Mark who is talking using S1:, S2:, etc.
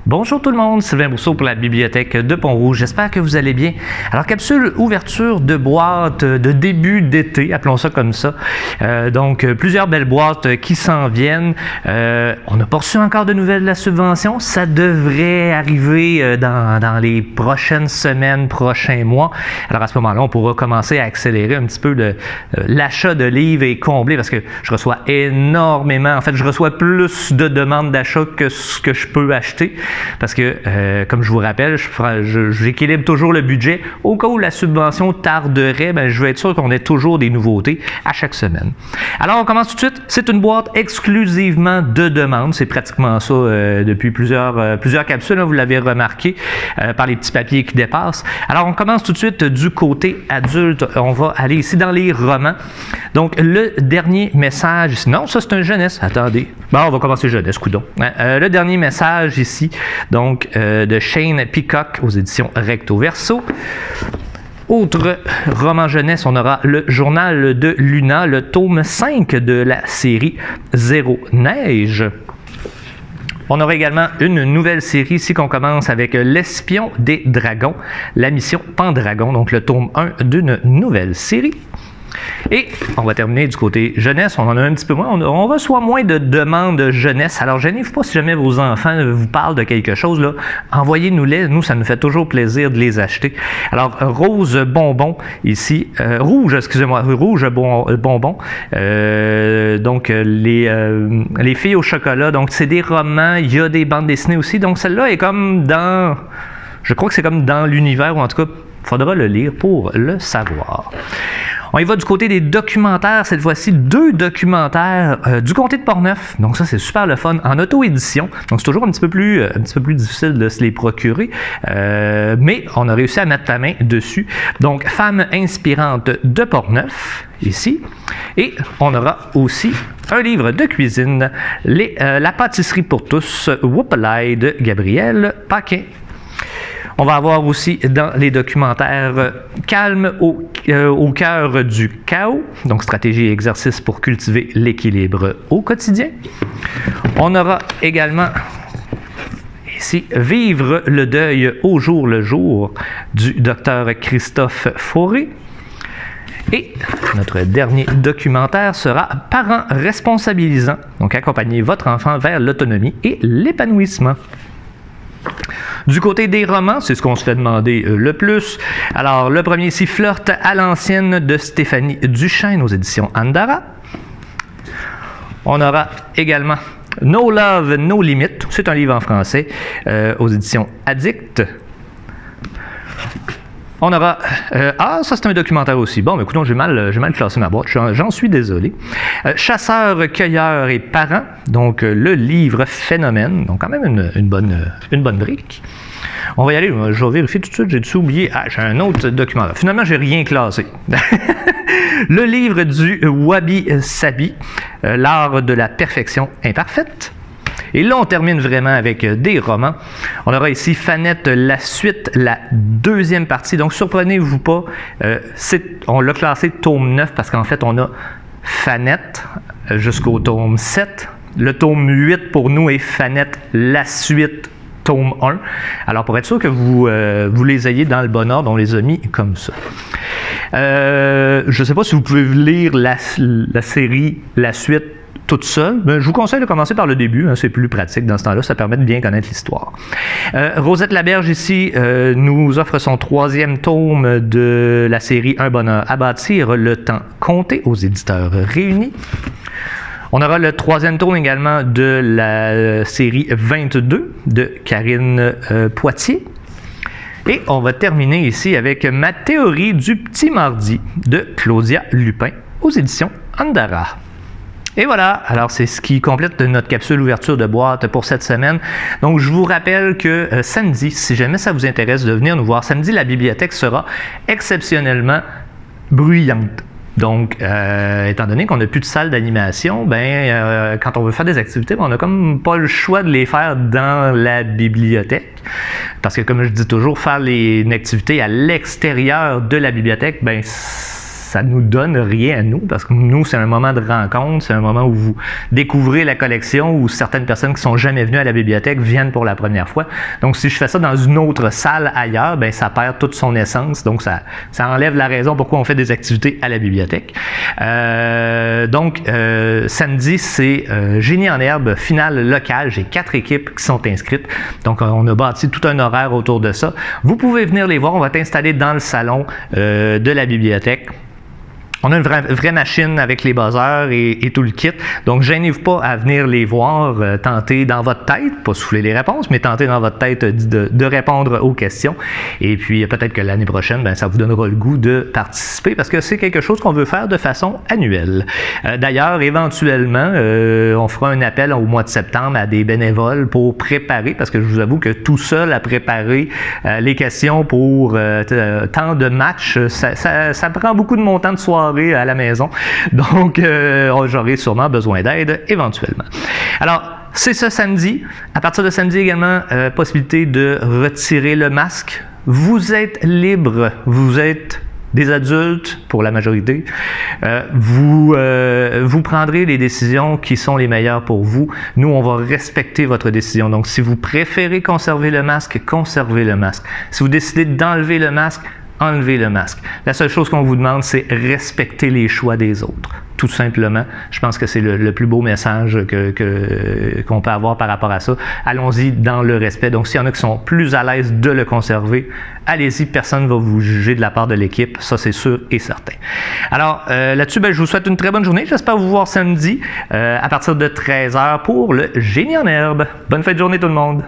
S1: Bonjour tout le monde, Sylvain Brousseau pour la Bibliothèque de Pont-Rouge. J'espère que vous allez bien. Alors, capsule ouverture de boîte de début d'été, appelons ça comme ça. Donc, plusieurs belles boîtes qui s'en viennent. On n'a pas reçu encore de nouvelles de la subvention. Ça devrait arriver dans les prochaines semaines, prochains mois. Alors, à ce moment-là, on pourra commencer à accélérer un petit peu l'achat de livres et combler parce que je reçois énormément. En fait, je reçois plus de demandes d'achat que ce que je peux acheter. Parce que, comme je vous rappelle, j'équilibre toujours le budget. Au cas où la subvention tarderait, je vais être sûr qu'on ait toujours des nouveautés à chaque semaine. Alors, on commence tout de suite. C'est une boîte exclusivement de demande. C'est pratiquement ça depuis plusieurs capsules. Vous l'avez remarqué par les petits papiers qui dépassent. Alors, on commence tout de suite du côté adulte. On va aller ici dans les romans. Donc, le dernier message... Non, ça, c'est un jeunesse. Attendez. Bon, on va commencer jeunesse, coudonc. Le dernier message ici, donc, de Shane Peacock aux éditions Recto Verso. Autre roman jeunesse, on aura le Journal de Luna, le tome 5 de la série Zéro Neige. On aura également une nouvelle série ici qu'on commence avec L'Espion des Dragons, la mission Pendragon, donc le tome 1 d'une nouvelle série. Et on va terminer du côté jeunesse, on en a un petit peu moins, on reçoit moins de demandes jeunesse. Alors, gênez-vous pas si jamais vos enfants vous parlent de quelque chose, là, envoyez-nous-les, nous, ça nous fait toujours plaisir de les acheter. Alors, Rose Bonbon, ici, Rouge Bonbon, donc les filles au chocolat, donc c'est des romans, il y a des bandes dessinées aussi, donc celle-là est comme dans, je crois que c'est comme dans l'univers, ou en tout cas, il faudra le lire pour le savoir. On y va du côté des documentaires, cette fois-ci 2 documentaires du comté de Portneuf. Donc ça, c'est super le fun en auto-édition. Donc c'est toujours un petit peu plus difficile de se les procurer, mais on a réussi à mettre la main dessus. Donc, Femmes inspirantes de Portneuf, ici. Et on aura aussi un livre de cuisine, La pâtisserie pour tous, Whoopalaï de Gabriel Paquin. On va avoir aussi dans les documentaires Calme au cœur du chaos, donc stratégie et exercice pour cultiver l'équilibre au quotidien. On aura également ici Vivre le deuil au jour le jour du docteur Christophe Fauré. Et notre dernier documentaire sera Parents responsabilisants, donc accompagner votre enfant vers l'autonomie et l'épanouissement. Du côté des romans, c'est ce qu'on se fait demander le plus. Alors, le premier ici, Flirt à l'ancienne de Stéphanie Duchesne aux éditions Andara. On aura également No Love, No Limit. C'est un livre en français aux éditions Addict. On aura... ça c'est un documentaire aussi. Bon, mais écoutons, j'ai mal classé ma boîte. J'en suis désolé. Chasseurs, cueilleurs et parents. Donc, le livre Phénomène. Donc, quand même une bonne brique. On va y aller. Je vais vérifier tout de suite. J'ai-tu oublié? Ah, j'ai un autre documentaire. Finalement, j'ai rien classé. Le livre du Wabi Sabi. L'art de la perfection imparfaite. Et là, on termine vraiment avec des romans. On aura ici Fanette, la suite, la deuxième partie. Donc, surprenez-vous pas, on l'a classé tome 9 parce qu'en fait, on a Fanette jusqu'au tome 7. Le tome 8 pour nous est Fanette, la suite, tome 1. Alors, pour être sûr que vous les ayez dans le bon ordre, on les a mis comme ça. Je ne sais pas si vous pouvez lire la série, la suite, toute seule, mais je vous conseille de commencer par le début, hein, c'est plus pratique dans ce temps-là, ça permet de bien connaître l'histoire. Rosette Laberge ici nous offre son 3e tome de la série Un bonheur à bâtir, le temps compté aux éditeurs réunis. On aura le 3e tome également de la série 22 de Karine Poitier. Et on va terminer ici avec Ma théorie du petit mardi de Claudia Lupin aux éditions Andara. Et voilà, alors c'est ce qui complète notre capsule ouverture de boîte pour cette semaine. Donc je vous rappelle que samedi, si jamais ça vous intéresse de venir nous voir, samedi la bibliothèque sera exceptionnellement bruyante. Donc, étant donné qu'on n'a plus de salle d'animation, quand on veut faire des activités, on n'a comme pas le choix de les faire dans la bibliothèque. Parce que comme je dis toujours, faire une activité à l'extérieur de la bibliothèque, ça nous donne rien à nous, parce que nous, c'est un moment de rencontre, c'est un moment où vous découvrez la collection, où certaines personnes qui sont jamais venues à la bibliothèque viennent pour la première fois. Donc, si je fais ça dans une autre salle ailleurs, ben ça perd toute son essence. Donc, ça enlève la raison pourquoi on fait des activités à la bibliothèque. Samedi, c'est Génie en herbe, finale locale. J'ai 4 équipes qui sont inscrites. Donc, on a bâti tout un horaire autour de ça. Vous pouvez venir les voir. On va t'installer dans le salon de la bibliothèque. On a une vraie machine avec les buzzers et tout le kit. Donc, gênez-vous pas à venir les voir, tenter dans votre tête, pas souffler les réponses, mais tenter dans votre tête de répondre aux questions. Et puis, peut-être que l'année prochaine, ben, ça vous donnera le goût de participer parce que c'est quelque chose qu'on veut faire de façon annuelle. D'ailleurs, éventuellement, on fera un appel au mois de septembre à des bénévoles pour préparer, parce que je vous avoue que tout seul à préparer les questions pour tant de matchs, ça prend beaucoup de mon temps de soirée à la maison. Donc, j'aurai sûrement besoin d'aide éventuellement. Alors, c'est ce samedi. À partir de samedi également, possibilité de retirer le masque. Vous êtes libre. Vous êtes des adultes pour la majorité. Vous prendrez les décisions qui sont les meilleures pour vous. Nous, on va respecter votre décision. Donc, si vous préférez conserver le masque, conservez le masque. Si vous décidez d'enlever le masque, enlevez le masque. La seule chose qu'on vous demande, c'est respecter les choix des autres. Tout simplement. Je pense que c'est le plus beau message qu'on peut avoir par rapport à ça. Allons-y dans le respect. Donc, s'il y en a qui sont plus à l'aise de le conserver, allez-y. Personne ne va vous juger de la part de l'équipe. Ça, c'est sûr et certain. Alors, là-dessus, ben, je vous souhaite une très bonne journée. J'espère vous voir samedi à partir de 13h pour le Génie en herbe. Bonne fin de journée tout le monde!